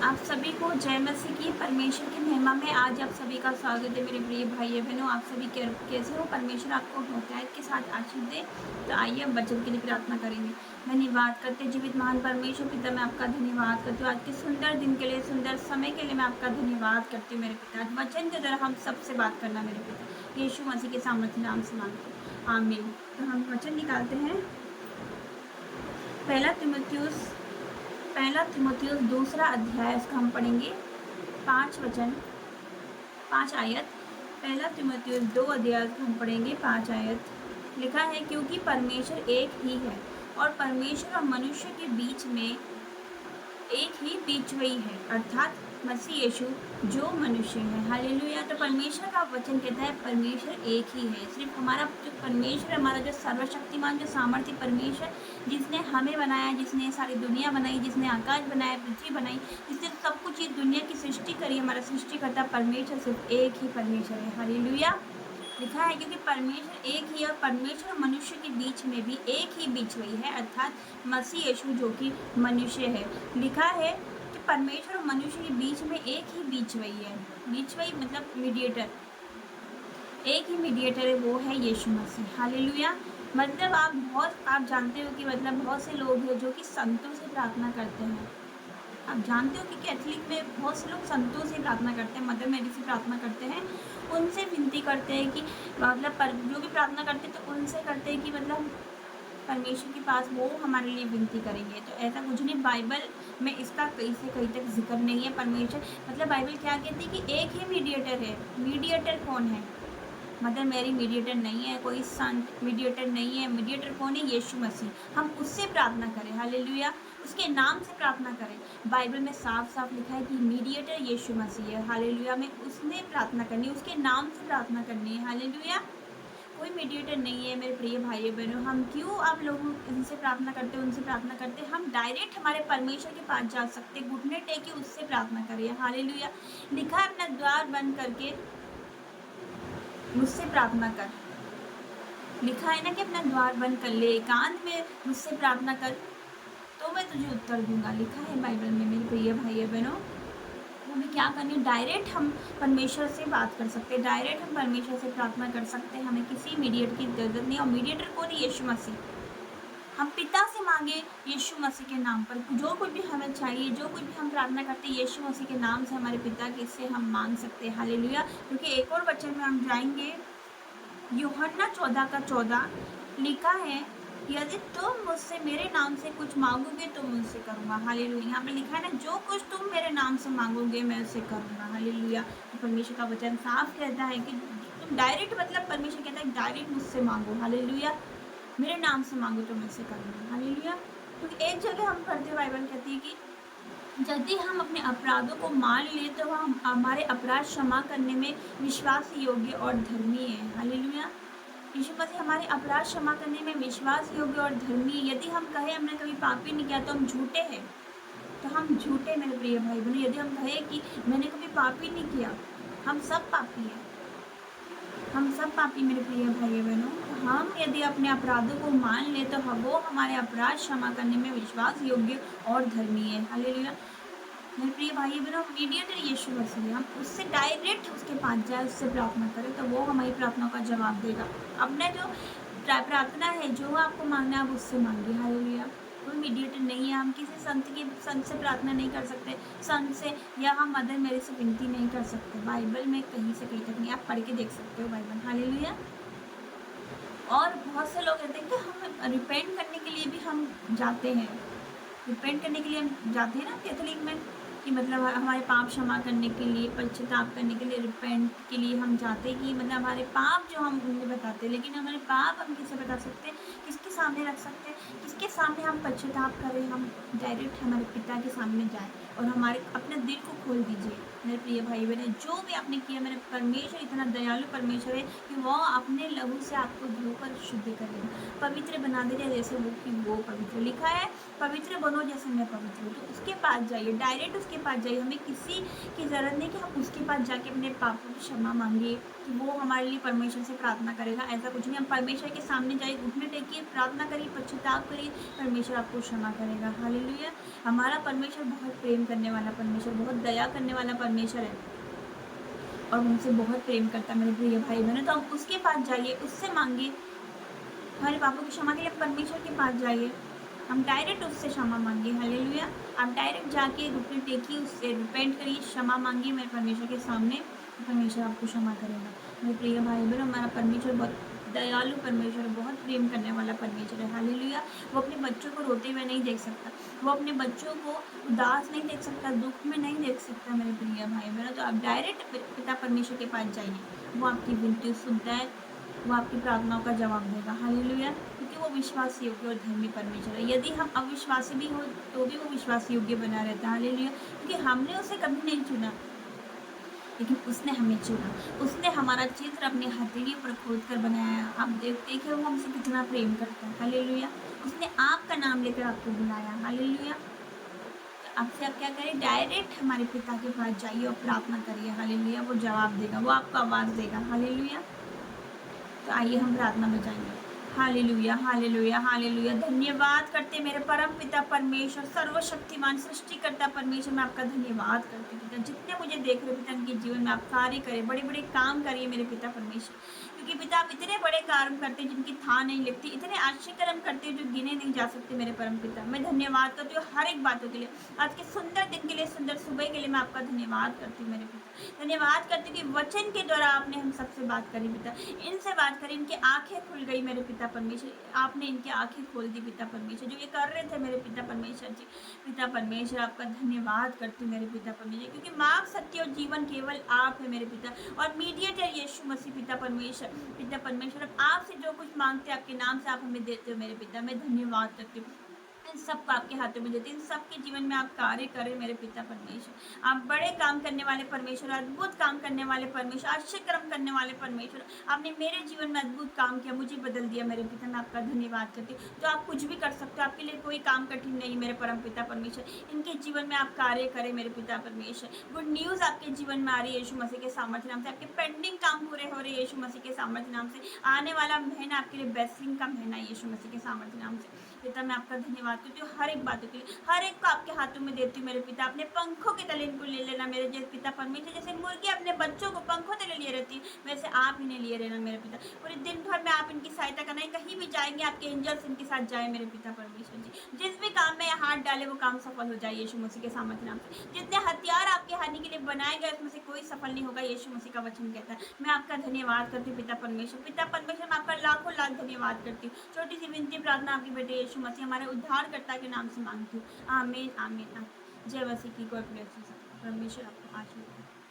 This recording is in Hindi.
आप सभी को जय मसीह की परमेश्वर की महिमा में आज आप सभी का स्वागत है मेरे प्रिय भाई बहनों। आप सभी कैसे हो? परमेश्वर आपको हिदायत के साथ आशीष दे। तो आइए हम वचन के लिए प्रार्थना करेंगे। धन्यवाद करते जीवित महान परमेश्वर पिता, मैं आपका धन्यवाद करती हूँ आज के सुंदर दिन के लिए, सुंदर समय के लिए मैं आपका धन्यवाद करती हूँ मेरे पिता। वचन के द्वारा हम सबसे बात करना मेरे पिता, यीशु मसीह के सामर्थ्य नाम से मांगते हैं, आमीन। तो हम वचन निकालते हैं पहला तीमुथियुस दूसरा अध्याय, उसका हम पढ़ेंगे 5 आयत। पहला तीमुथियुस 2 अध्याय का हम पढ़ेंगे 5 आयत। लिखा है, क्योंकि परमेश्वर एक ही है और परमेश्वर और मनुष्य के बीच में एक ही बीचवई है, अर्थात मसीह यीशु जो मनुष्य है। हालेलुया। तो परमेश्वर का वचन कहता है परमेश्वर एक ही है। सिर्फ हमारा जो परमेश्वर, हमारा जो सर्वशक्तिमान, जो सामर्थ्य परमेश्वर, जिसने हमें बनाया, जिसने सारी दुनिया बनाई, जिसने आकाश बनाया, पृथ्वी बनाई, जिसने सब कुछ इस दुनिया की सृष्टि करी, हमारा सृष्टिकर्ता परमेश्वर सिर्फ एक ही परमेश्वर है। हालेलुया। लिखा है, क्योंकि परमेश्वर एक ही है और परमेश्वर और मनुष्य के बीच में भी एक ही बीचवई है, अर्थात मसीह यीशु जो कि मनुष्य है। लिखा है कि परमेश्वर और मनुष्य के बीच में एक ही बीचवई है। बीचवई मतलब मीडिएटर, एक ही मीडिएटर है, वो है यीशु मसीह। हालेलुया। मतलब आप जानते हो कि मतलब बहुत से लोग हैं जो कि संतों से प्रार्थना करते हैं। आप जानते हो कि कैथलिक में बहुत से लोग संतों से प्रार्थना करते हैं, मदर मेरी से प्रार्थना करते हैं, उनसे विनती करते हैं कि मतलब जो भी प्रार्थना करते हैं तो उनसे करते हैं कि मतलब परमेश्वर के पास वो हमारे लिए विनती करेंगे। तो ऐसा कुछ नहीं, बाइबल में इसका कहीं से कहीं तक जिक्र नहीं है। परमेश्वर मतलब बाइबल क्या कहती है कि एक ही मीडिएटर है। मीडिएटर कौन है? मदर मेरी मीडिएटर नहीं है, कोई संत मीडिएटर नहीं है। मीडिएटर कौन है? यीशु मसीह। हम उससे प्रार्थना करें, हालेलुया, उसके नाम से प्रार्थना करें। बाइबल में साफ साफ लिखा है कि मीडिएटर यीशु मसीह है। हालेलुया। में उसने प्रार्थना करनी है, उसके नाम से प्रार्थना करनी है। हालेलुया। कोई मीडिएटर नहीं है मेरे प्रिय भाई बहनों। हम क्यों आप लोगों इनसे प्रार्थना करते, उनसे प्रार्थना करते? हम डायरेक्ट हमारे परमेश्वर के पास जा सकते, घुटने टेके उससे प्रार्थना करिए। हालेलुया। लिखा है, अपना द्वार बंद करके मुझसे प्रार्थना कर। लिखा है ना कि अपना द्वार बंद कर ले, एकांत में मुझसे प्रार्थना कर तो मैं तुझे उत्तर दूंगा। लिखा है बाइबल में मेरे प्रिय भाई बहनों। हमें क्या करनी है? डायरेक्ट हम परमेश्वर से बात कर सकते हैं, डायरेक्ट हम परमेश्वर से प्रार्थना कर सकते हैं। हमें किसी मीडिएटर की जरूरत नहीं। और मीडिएटर कौन है? यीशु मसीह। हम पिता से मांगे यीशु मसीह के नाम पर, जो कुछ भी हमें चाहिए, जो कुछ भी हम प्रार्थना करते हैं यीशु मसीह के नाम से हमारे पिता के से हम मांग सकते हैं। हालेलुया। क्योंकि एक और वचन में हम जाएंगे, यूहन्ना 14:14 लिखा है, यदि तुम मुझसे मेरे नाम से कुछ मांगोगे तो मैं उससे करूँगा। हालेलुया। यहाँ पे लिखा है ना, जो कुछ तुम मेरे नाम से मांगोगे मैं उससे करूँगा। हालेलुया। तो परमेश्वर का वचन साफ कहता है कि तुम डायरेक्ट, मतलब परमेश्वर कहता है डायरेक्ट मुझसे मांगो। हालेलुया। मेरे नाम से मांगो तो मैं उससे करूँगा। हालेलुया। क्योंकि एक जगह हम पढ़ते हैं, बाइबल कहती है कि यदि हम अपने अपराधों को मान लें तो हम हमारे अपराध क्षमा करने में विश्वास योग्य और धर्मी है। हालेलुया। यीशु मसीह हमारे अपराध क्षमा करने में विश्वास योग्य और धर्मी। यदि हम कहें हमने कभी पाप ही नहीं किया तो हम झूठे हैं, तो हम झूठे मेरे प्रिय भाई बहन। यदि हम कहें कि मैंने कभी पाप ही नहीं किया, हम सब पापी हैं, हम सब पापी मेरे प्रिय भाई बहनों। हम यदि अपने अपराधों को मान ले तो वो हमारे अपराध क्षमा करने में विश्वास योग्य और धर्मी है। हालेलुया। मेरे प्रिय भाई बहनों, मीडिएटर यीशु मसीह, हम उससे डायरेक्ट उसके पास जाए, उससे प्रार्थना करें तो वो हमारी प्रार्थना का जवाब देगा। अपने जो प्रार्थना है, जो आपको मांगना है आप उससे मांगिए। हालेलुया। कोई मीडिएटर नहीं है। हम किसी संत से प्रार्थना नहीं कर सकते, संत से या हम मदर मेरी से विनती नहीं कर सकते। बाइबल में कहीं से कहीं तक नहीं, आप पढ़ के देख सकते हो बाइबल। हालेलुया। और बहुत से लोग कहते हैं कि हम रिपेंट करने के लिए भी हम जाते हैं, रिपेंट करने के लिए हम जाते हैं ना कैथोलिक में, कि मतलब हमारे पाप क्षमा करने के लिए, पश्चाताप करने के लिए, रिपेंट के लिए हम जाते हैं कि मतलब हमारे पाप जो हम उन्हें बताते हैं। लेकिन हमारे पाप हम किसे बता सकते हैं, किसके सामने रख सकते हैं, किसके सामने हम पश्चाताप करें? हम डायरेक्ट हमारे पिता के सामने जाएं और हमारे अपने दिल को खोल दीजिए। मेरे प्रिय भाई बहन, जो भी आपने किया, मेरे परमेश्वर इतना दयालु परमेश्वर है कि वो अपने लहू से आपको धोकर शुद्ध करेगा, पवित्र बना देगा जैसे वो कि वो पवित्र। लिखा है, पवित्र बनो जैसे मैं पवित्र हूँ। तो उसके पास जाइए, डायरेक्ट उसके उसके पास जाइए। हमें किसी की ज़रूरत नहीं कि हम उसके पास जाके अपने पापों की क्षमा मांगिए कि वो हमारे लिए परमेश्वर से प्रार्थना करेगा। ऐसा कुछ नहीं, हम परमेश्वर के सामने जाइए, घुटने टेकिए, प्रार्थना करिए, पश्चाताप करिए, परमेश्वर आपको क्षमा करेगा। हालेलुया। हमारा परमेश्वर बहुत प्रेम करने वाला परमेश्वर, बहुत दया करने वाला परमेश्वर है और हमसे बहुत प्रेम करता है मेरे प्रिय भाई बहनों। तो हम उसके पास जाइए, उससे मांगिए हमारे पापों की क्षमा के लिए। परमेश्वर के पास जाइए, हम डायरेक्ट उससे क्षमा मांगिए। हालेलुया। आप डायरेक्ट जाके घुटने टेकिए, उससे रिपेंट करिए, क्षमा मांगिए मेरे परमेश्वर के सामने, परमेश्वर आपको क्षमा करेगा। मेरे प्रिय भाई बहनों, हमारा परमेश्वर बहुत दयालु परमेश्वर है, बहुत प्रेम करने वाला परमेश्वर है। हालेलुया। वो अपने बच्चों को रोते हुए नहीं देख सकता, वो अपने बच्चों को उदास नहीं देख सकता, दुख में नहीं देख सकता मेरे प्रिय भाई बहनों। तो आप डायरेक्ट पिता परमेश्वर के पास जाइए, वो आपकी विनती सुनता है, वो आपकी प्रार्थनाओं का जवाब देगा। हालेलुया। क्योंकि वो विश्वास योग्य और धर्मी परमेश्वर है। यदि हम अविश्वासी भी हो तो भी वो विश्वास योग्य बना रहता है। हालेलुया। क्योंकि हमने उसे कभी नहीं चुना, लेकिन उसने हमें चुना, उसने हमारा चित्र अपनी हथेली पर खोद कर बनाया। आप देखिए वो हमसे कितना प्रेम करता है। हालेलुया। उसने आपका नाम लेकर आपको बुलाया। हालेलुया। तो आपसे आप क्या करें, डायरेक्ट हमारे पिता के पास जाइए और प्रार्थना करिए। हालेलुया। वो जवाब देगा, वो आपको आवाज़ देगा। हालेलुया। तो आइए हम प्रार्थना में जाएंगे। Hallelujah, hallelujah, hallelujah. धन्यवाद करते मेरे परम पिता परमेश्वर, सर्वशक्तिमान सृष्टिकर्ता परमेश्वर, मैं आपका धन्यवाद करती हूँ पिता। जितने मुझे देख रहे पिता, इनके जीवन में आप कार्य करें, बड़े बड़े काम करिए मेरे पिता परमेश्वर। क्योंकि पिता आप इतने बड़े कार्य करते हैं जिनकी था नहीं लगती, इतने आश्चर्य कर्म करते हैं जो गिने नहीं जा सकते मेरे परम पिता। मैं धन्यवाद करती हूँ हर एक बातों के लिए, आज के सुंदर दिन के लिए, सुंदर सुबह के लिए मैं आपका धन्यवाद करती हूँ मेरे पिता। धन्यवाद करती हूँ कि वचन के द्वारा आपने हम सबसे बात करी पिता, इनसे बात करी, इनकी आंखें खुल गई मेरे पिता परमेश्वर। आपने इनकी आंखें खोल दी पिता परमेश्वर, जो ये कर रहे थे मेरे पिता परमेश्वर जी। पिता परमेश्वर आपका धन्यवाद करती हूँ मेरे पिता परमेश्वर, क्योंकि मार्ग, सत्य और जीवन केवल आप है मेरे पिता, और मीडिएटर यीशु मसीह पिता परमेश्वर। पिता परमेश्वर, अब आपसे जो कुछ मांगते हैं आपके नाम से आप हमें देते हो मेरे पिता। मैं धन्यवाद करती हूँ, इन सबको आपके हाथों में देती हूँ, इन सबके जीवन में आप कार्य करें मेरे पिता परमेश्वर। आप बड़े काम करने वाले परमेश्वर, अद्भुत काम करने वाले परमेश्वर, आश्चर्य कर्म करने वाले परमेश्वर। आपने मेरे जीवन में अद्भुत काम किया, मुझे बदल दिया मेरे पिता। मैं आपका धन्यवाद करती हूँ। तो आप कुछ भी कर सकते हो, आपके लिए कोई काम कठिन नहीं मेरे परम पिता परमेश्वर। इनके जीवन में आप कार्य करें मेरे पिता परमेश्वर। गुड न्यूज़ आपके जीवन में आ रही है यीशु मसीह के सामर्थ्य नाम से, आपके पेंडिंग काम पूरे हो रहे हैं यीशु मसीह के सामर्थ्य नाम से। आने वाला महीना आपके लिए ब्लेसिंग का महीना है यीशु मसीह के सामर्थ्य नाम से। पिता मैं आपका धन्यवाद करती हूँ हर एक बातों के लिए, हर एक को आपके हाथों में देती हूँ मेरे पिता। अपने पंखों के तले इनको ले लेना मेरे जैसे पिता परमेश्वर। जैसे मुर्गी अपने बच्चों को पंखों तले लिए रहती है, वैसे आप इन्हें लिए रहना मेरे पिता। पूरे दिन भर में आप इनकी सहायता करना है, कहीं भी जाएंगे आपके एंजल्स इनके साथ जाए मेरे पिता परमेश्वर जी। जिस भी काम में हाथ डाले वो काम सफल हो जाए यीशु मसीह के सामर्थ्य नाम से। जितने हथियार आपके हानि के लिए बनाए गए उसमें से कोई सफल नहीं होगा यीशु मसीह का वचन कहता है। मैं आपका धन्यवाद करती हूँ पिता परमेश्वर। पिता परमेश्वर मैं आपका लाखों लाख धन्यवाद करती हूँ। छोटी सी विनती प्रार्थना आपके बेटे यीशु मसीह हमारे उद्धारकर्ता के नाम से मांगती हूँ। आमीन, आमीन, आमीन। जय मसीह की। God bless you. परमेश्वर आपको आशीर्वाद।